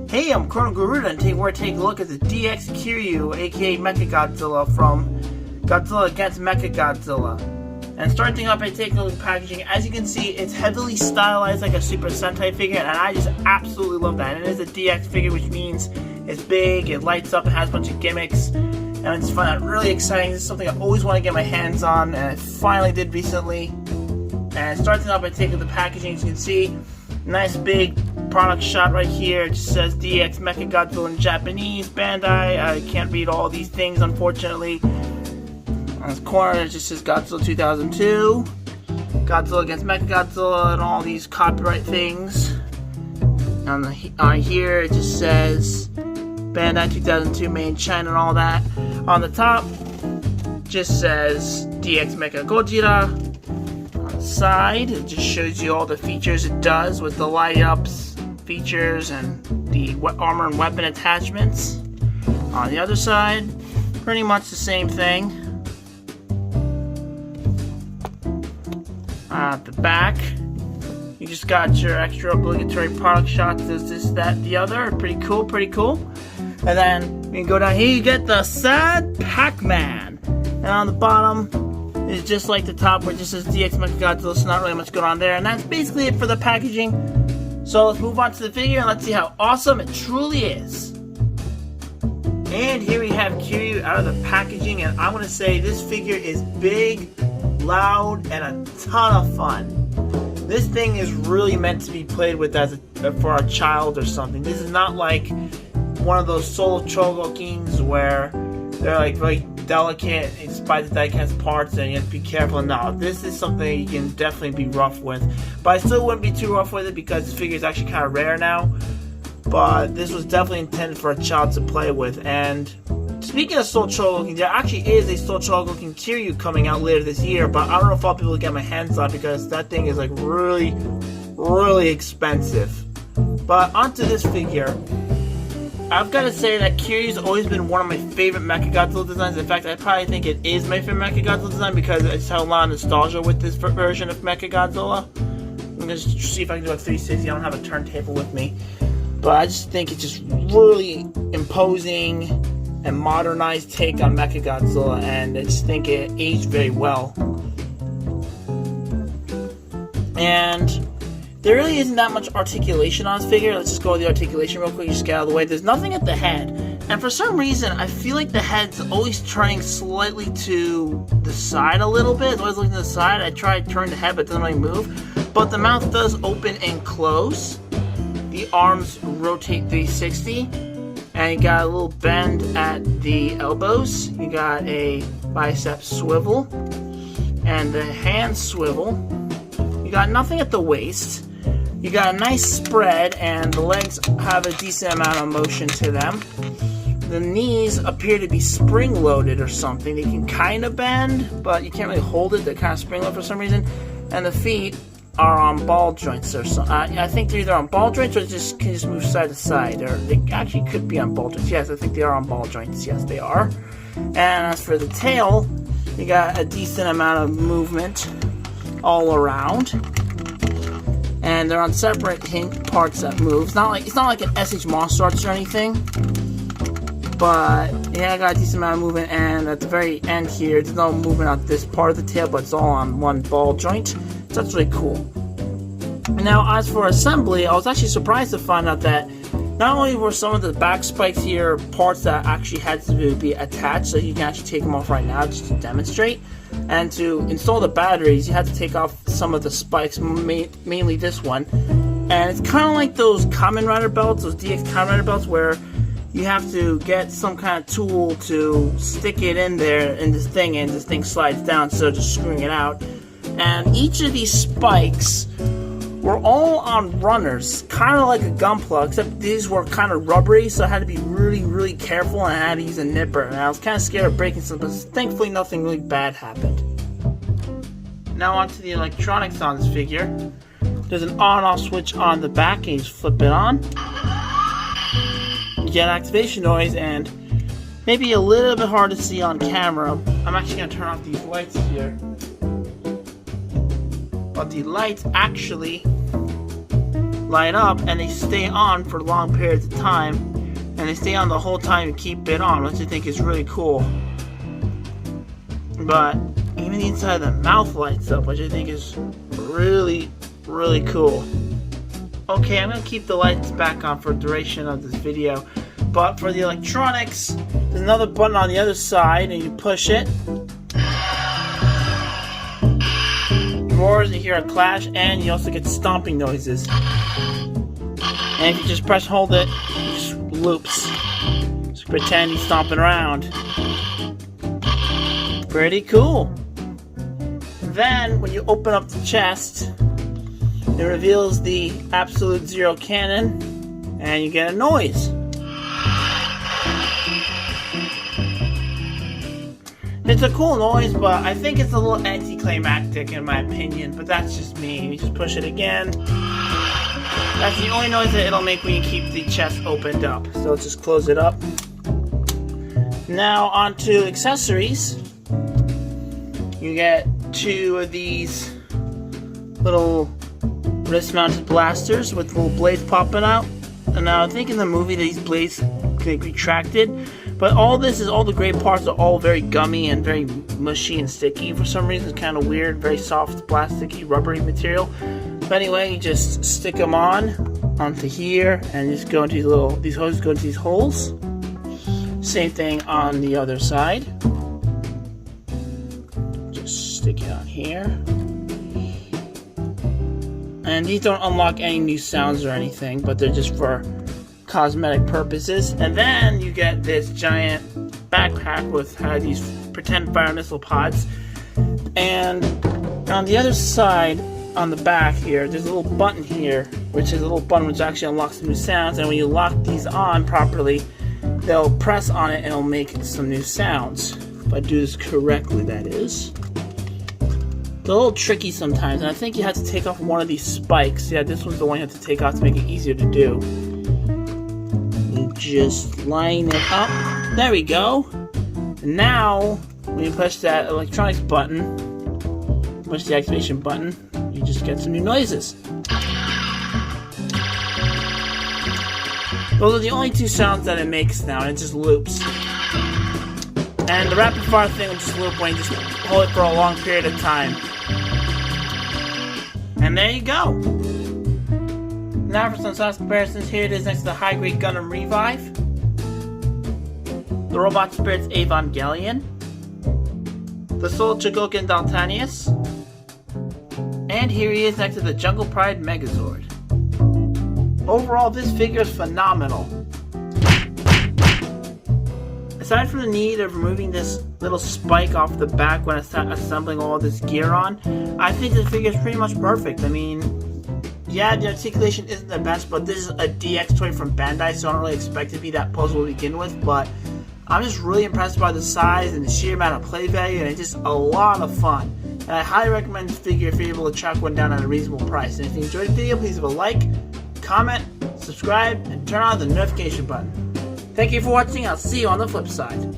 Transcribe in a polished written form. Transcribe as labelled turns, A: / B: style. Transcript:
A: Hey, I'm Colonel Garuda, and we're taking a look at the DX Kiryu, aka Mechagodzilla from Godzilla Against Mechagodzilla. And starting things off by taking a look at the packaging, as you can see, it's heavily stylized like a Super Sentai figure, and I just absolutely love that. And it is a DX figure, which means it's big, it lights up, it has a bunch of gimmicks, and it's fun, really exciting. This is something I always want to get my hands on, and I finally did recently. And starting off by taking the packaging, as you can see, nice big product shot right here. It just says DX Mechagodzilla in Japanese, Bandai. I can't read all these things, unfortunately. On this corner, it just says Godzilla 2002, Godzilla Against Mechagodzilla, and all these copyright things. On here, it just says Bandai 2002, made in China, and all that. On the top, just says DX Mechagodzilla. Side, it just shows you all the features it does with the light ups features and the armor and weapon attachments. On the other side, pretty much the same thing. At the back, you just got your extra obligatory product shots. There's this, that, the other. Pretty cool, pretty cool. And then you can go down here, you get the sad Pac-Man. And on the bottom, it's just like the top where it just says DX Mechagodzilla, so not really much going on there. And that's basically it for the packaging. So let's move on to the figure and let's see how awesome it truly is. And here we have Kiryu out of the packaging, and I'm going to say this figure is big, loud, and a ton of fun. This thing is really meant to be played with as for a child or something. This is not like one of those solo chogokins where they're like very delicate in spite of the diecast parts and you have to be careful. No, this is something you can definitely be rough with, but I still wouldn't be too rough with it because this figure is actually kind of rare now. But this was definitely intended for a child to play with. And speaking of Soul Chogokin, there actually is a Soul Chogokin Kiryu coming out later this year, but I don't know if I'll be able to get my hands on it because that thing is like really, really expensive. But onto this figure. I've got to say that Kiryu's always been one of my favorite Mechagodzilla designs. In fact, I probably think it is my favorite Mechagodzilla design because I just have a lot of nostalgia with this version of Mechagodzilla. I'm going to see if I can do a 360. I don't have a turntable with me. But I just think it's just really imposing and modernized take on Mechagodzilla, and I just think it aged very well. And there really isn't that much articulation on this figure. Let's just go with the articulation real quick, just get out of the way. There's nothing at the head. And for some reason, I feel like the head's always turning slightly to the side a little bit. It's always looking to the side. I try to turn the head, but it doesn't really move. But the mouth does open and close. The arms rotate 360. And you got a little bend at the elbows. You got a bicep swivel. And the hand swivel. You got nothing at the waist. You got a nice spread, and the legs have a decent amount of motion to them. The knees appear to be spring-loaded or something. They can kind of bend, but you can't really hold it. They're kind of spring-loaded for some reason. And the feet are on ball joints or something. I think they're either on ball joints or can just move side to side. Or they actually could be on ball joints. Yes, I think they are on ball joints. Yes, they are. And as for the tail, you got a decent amount of movement all around. And they're on separate parts that move. It's not like an SH Monster Arts or anything. But yeah, I got a decent amount of movement, and at the very end here, there's no movement on this part of the tail, but it's all on one ball joint. So that's really cool. Now, as for assembly, I was actually surprised to find out that not only were some of the back spikes here parts that actually had to be attached, so you can actually take them off right now just to demonstrate. And to install the batteries, you had to take off some of the spikes, mainly this one. And it's kind of like those Kamen Rider belts, those DX Kamen Rider belts, where you have to get some kind of tool to stick it in there in this thing, and this thing slides down instead of just screwing it out. And each of these spikes were all on runners, kind of like a gun plug, except these were kind of rubbery, so I had to be really, really careful, and I had to use a nipper, and I was kind of scared of breaking some, but thankfully nothing really bad happened. Now onto the electronics on this figure. There's an on-off switch on the back, and you just flip it on. You get an activation noise, and maybe a little bit hard to see on camera. I'm actually going to turn off these lights here. But the lights actually light up, and they stay on for long periods of time, and they stay on the whole time you keep it on, which I think is really cool. But even the inside of the mouth lights up, which I think is really, really cool. Okay, I'm going to keep the lights back on for the duration of this video, but for the electronics, there's another button on the other side, and you push it. Roars, you hear a clash, and you also get stomping noises. And if you just press and hold it, it just loops. Just pretend you're stomping around. Pretty cool. Then, when you open up the chest, it reveals the Absolute Zero cannon, and you get a noise. It's a cool noise, but I think it's a little anticlimactic in my opinion, but that's just me. You just push it again. That's the only noise that it'll make when you keep the chest opened up. So let's just close it up. Now onto accessories. You get 2 of these little wrist-mounted blasters with little blades popping out. And now I think in the movie these blades get retracted. But all the gray parts are all very gummy and very mushy and sticky. For some reason, it's kind of weird, very soft, plasticky, rubbery material. But anyway, you just stick them onto here, and just go into these hoses go into these holes. Same thing on the other side. Just stick it on here. And these don't unlock any new sounds or anything, but they're just for cosmetic purposes. And then you get this giant backpack with these pretend fire missile pods. And on the other side, on the back here, there's a little button here, which is a little button which actually unlocks some new sounds. And when you lock these on properly, they'll press on it and it'll make some new sounds. If I do this correctly, that is. It's a little tricky sometimes, and I think you have to take off one of these spikes. Yeah, this one's the one you have to take off to make it easier to do. You just line it up. There we go. And now, when you push that electronics button, push the activation button, you just get some new noises. Those are the only 2 sounds that it makes now, and it just loops. And the rapid fire thing will just loop when you just hold it for a long period of time. And there you go. Now for some size comparisons, here it is next to the High Grade Gundam Revive, the Robot Spirits Evangelion, the Soul Chogokin Daltanius, and here he is next to the Jungle Pride Megazord. Overall, this figure is phenomenal. Aside from the need of removing this little spike off the back when assembling all this gear on, I think this figure is pretty much perfect. I mean, yeah, the articulation isn't the best, but this is a DX toy from Bandai, so I don't really expect it to be that puzzle to begin with, but I'm just really impressed by the size and the sheer amount of play value, and it's just a lot of fun. And I highly recommend this figure if you're able to track one down at a reasonable price. And if you enjoyed the video, please leave a like, comment, subscribe, and turn on the notification button. Thank you for watching. I'll see you on the flip side.